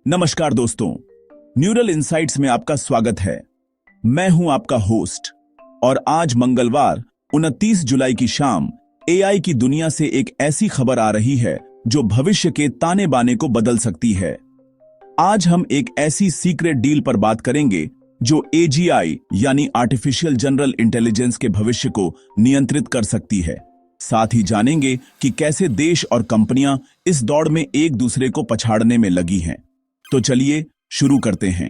नमस्कार दोस्तों, neural insights में आपका स्वागत है। मैं हूं आपका होस्ट और आज मंगलवार 29 जुलाई की शाम एआई की दुनिया से एक ऐसी खबर आ रही है जो भविष्य के ताने बाने को बदल सकती है। आज हम एक ऐसी सीक्रेट डील पर बात करेंगे जो एजीआई यानी आर्टिफिशियल जनरल इंटेलिजेंस के भविष्य को नियंत्रित कर सकती है। साथ ही जानेंगे कि कैसे देश और कंपनियां इस दौड़ में एक दूसरे को पछाड़ने में लगी हैं। तो चलिए शुरू करते हैं।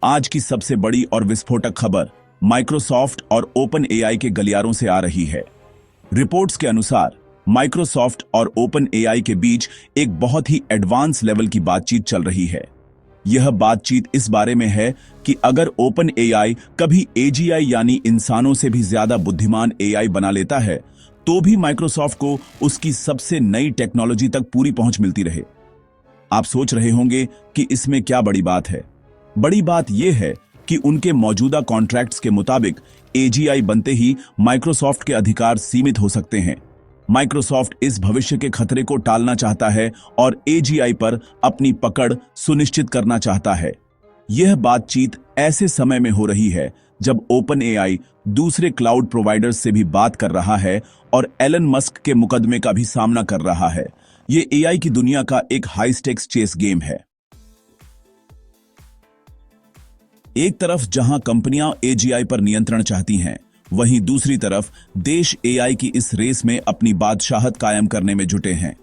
आज की सबसे बड़ी और विस्फोटक खबर माइक्रोसॉफ्ट और ओपन एआई के गलियारों से आ रही है। रिपोर्ट्स के अनुसार माइक्रोसॉफ्ट और ओपन एआई के बीच एक बहुत ही एडवांस लेवल की बातचीत चल रही है। यह बातचीत इस बारे में है कि अगर ओपन एआई कभी एजीआई यानी इंसानों से भी ज्यादा बुद्धिमान एआई बना लेता है तो भी माइक्रोसॉफ्ट को उसकी सबसे नई टेक्नोलॉजी तक पूरी पहुंच मिलती रहे। आप सोच रहे होंगे कि इसमें क्या बड़ी बात है। बड़ी बात यह है कि उनके मौजूदा कॉन्ट्रैक्ट्स के मुताबिक एजीआई बनते ही माइक्रोसॉफ्ट के अधिकार सीमित हो सकते हैं। माइक्रोसॉफ्ट इस भविष्य के खतरे को टालना चाहता है और एजीआई पर अपनी पकड़ सुनिश्चित करना चाहता है। यह बातचीत ऐसे समय में हो रही है जब ओपन एआई दूसरे क्लाउड प्रोवाइडर्स से भी बात कर रहा है और एलन मस्क के मुकदमे का भी सामना कर रहा है। यह एआई की दुनिया का एक हाई स्टेक्स चेस गेम है। एक तरफ जहां कंपनियां एजीआई पर नियंत्रण चाहती हैं, वहीं दूसरी तरफ देश एआई की इस रेस में अपनी बादशाहत कायम करने में जुटे हैं।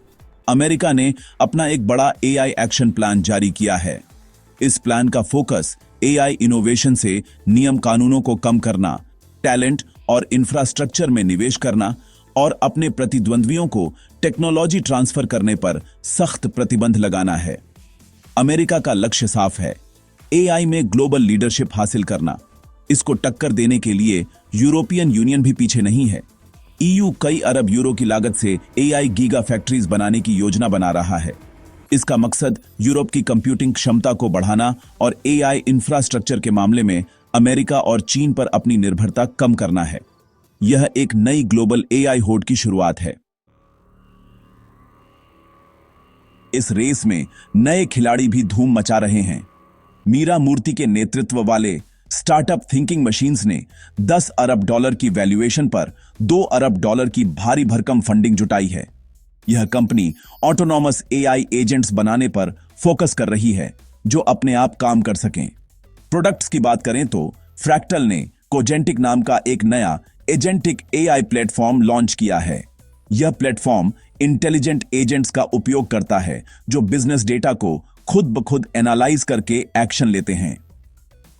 अमेरिका ने अपना एक बड़ा एआई एक्शन प्लान जारी किया है। इस प्लान का फोकस एआई इनोवेशन से नियम कानूनों को कम करना, टैलेंट और इंफ्रास्ट्रक्चर में निवेश करना और अपने प्रतिद्वंद्वियों को टेक्नोलॉजी ट्रांसफर करने पर सख्त प्रतिबंध लगाना है। अमेरिका का लक्ष्य साफ है, एआई में ग्लोबल लीडरशिप हासिल करना। इसको टक्कर देने के लिए यूरोपियन यूनियन भी पीछे नहीं है। ईयू कई अरब यूरो की लागत से एआई गीगा फैक्ट्रीज बनाने की योजना बना रहा है। इसका मकसद यूरोप की कंप्यूटिंग क्षमता को बढ़ाना और एआई इंफ्रास्ट्रक्चर के मामले में अमेरिका और चीन पर अपनी निर्भरता कम करना है। यह एक नई ग्लोबल एआई होड़ की शुरुआत है। इस रेस में नए खिलाड़ी भी धूम मचा रहे हैं। मीरा मूर्ति के नेतृत्व वाले स्टार्टअप थिंकिंग मशीन्स ने 10 अरब डॉलर की वैल्यूएशन पर 2 अरब डॉलर की भारी भरकम फंडिंग जुटाई है। यह कंपनी ऑटोनॉमस एआई एजेंट्स बनाने पर फोकस कर रही है जो अपने आप काम कर सकें। प्रोडक्ट्स की बात करें तो फ्रैक्टल ने कोजेंटिक नाम का एक नया एजेंटिक एआई प्लेटफॉर्म लॉन्च किया है। यह प्लेटफॉर्म इंटेलिजेंट एजेंट्स का उपयोग करता है जो बिजनेस डेटा को खुद ब खुद एनालाइज करके एक्शन लेते हैं।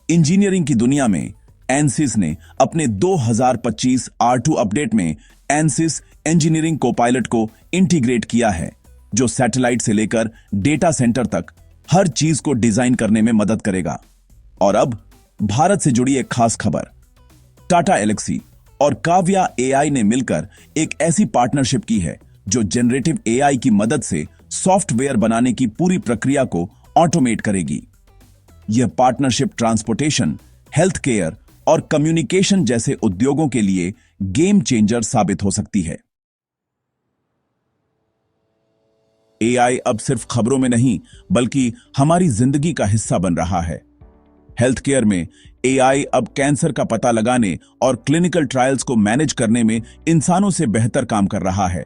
इंजीनियरिंग की दुनिया में एनसिस ने अपने 2025 R2 अपडेट में एनसिस इंजीनियरिंग कोपायलट को इंटीग्रेट किया है जो सैटेलाइट से लेकर डेटा सेंटर तक हर चीज को डिजाइन करने में मदद करेगा। और अब भारत से जुड़ी एक खास खबर, टाटा एलेक्सी और काव्या एआई ने मिलकर एक ऐसी पार्टनरशिप की है जो जनरेटिव एआई की मदद से सॉफ्टवेयर बनाने की पूरी प्रक्रिया को ऑटोमेट करेगी। यह पार्टनरशिप ट्रांसपोर्टेशन, हेल्थ केयर और कम्युनिकेशन जैसे उद्योगों के लिए गेम चेंजर साबित हो सकती है। एआई अब सिर्फ खबरों में नहीं बल्कि हमारी जिंदगी का हिस्सा बन रहा है। हेल्थ केयर में एआई अब कैंसर का पता लगाने और क्लिनिकल ट्रायल्स को मैनेज करने में इंसानों से बेहतर काम कर रहा है।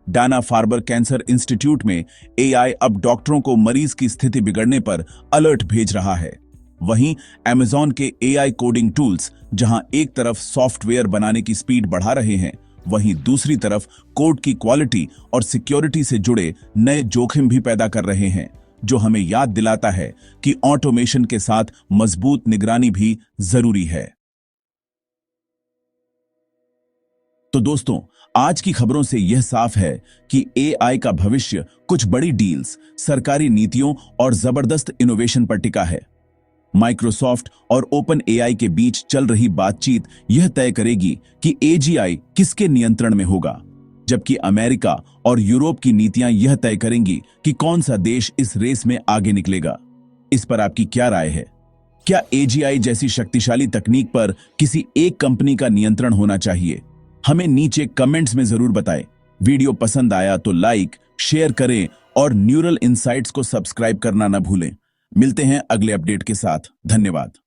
डाना फार्बर कैंसर इंस्टीट्यूट में एआई अब डॉक्टरों को मरीज की स्थिति बिगड़ने पर अलर्ट भेज रहा है। वहीं अमेज़न के एआई कोडिंग टूल्स जहां एक तरफ सॉफ्टवेयर बनाने की स्पीड बढ़ा रहे हैं, वहीं दूसरी तरफ कोड की क्वालिटी और सिक्योरिटी से जुड़े नए जोखिम भी पैदा कर रहे हैं, जो हमें याद दिलाता है कि ऑटोमेशन के साथ मजबूत निगरानी भी जरूरी है। तो दोस्तों, आज की खबरों से यह साफ है कि एआई का भविष्य कुछ बड़ी डील्स, सरकारी नीतियों और जबरदस्त इनोवेशन पर टिका है। माइक्रोसॉफ्ट और ओपन एआई के बीच चल रही बातचीत यह तय करेगी कि एजीआई किसके नियंत्रण में होगा, जबकि अमेरिका और यूरोप की नीतियां यह तय करेंगी कि कौन सा देश इस रेस में आगे निकलेगा। इस पर आपकी क्या राय है? क्या एजीआई जैसी शक्तिशाली तकनीक पर किसी एक कंपनी का नियंत्रण होना चाहिए? हमें नीचे कमेंट्स में जरूर बताएं। वीडियो पसंद आया तो लाइक, शेयर करें और न्यूरल इंसाइट्स को सब्सक्राइब करना ना भूलें। मिलते हैं अगले अपडेट के साथ। धन्यवाद।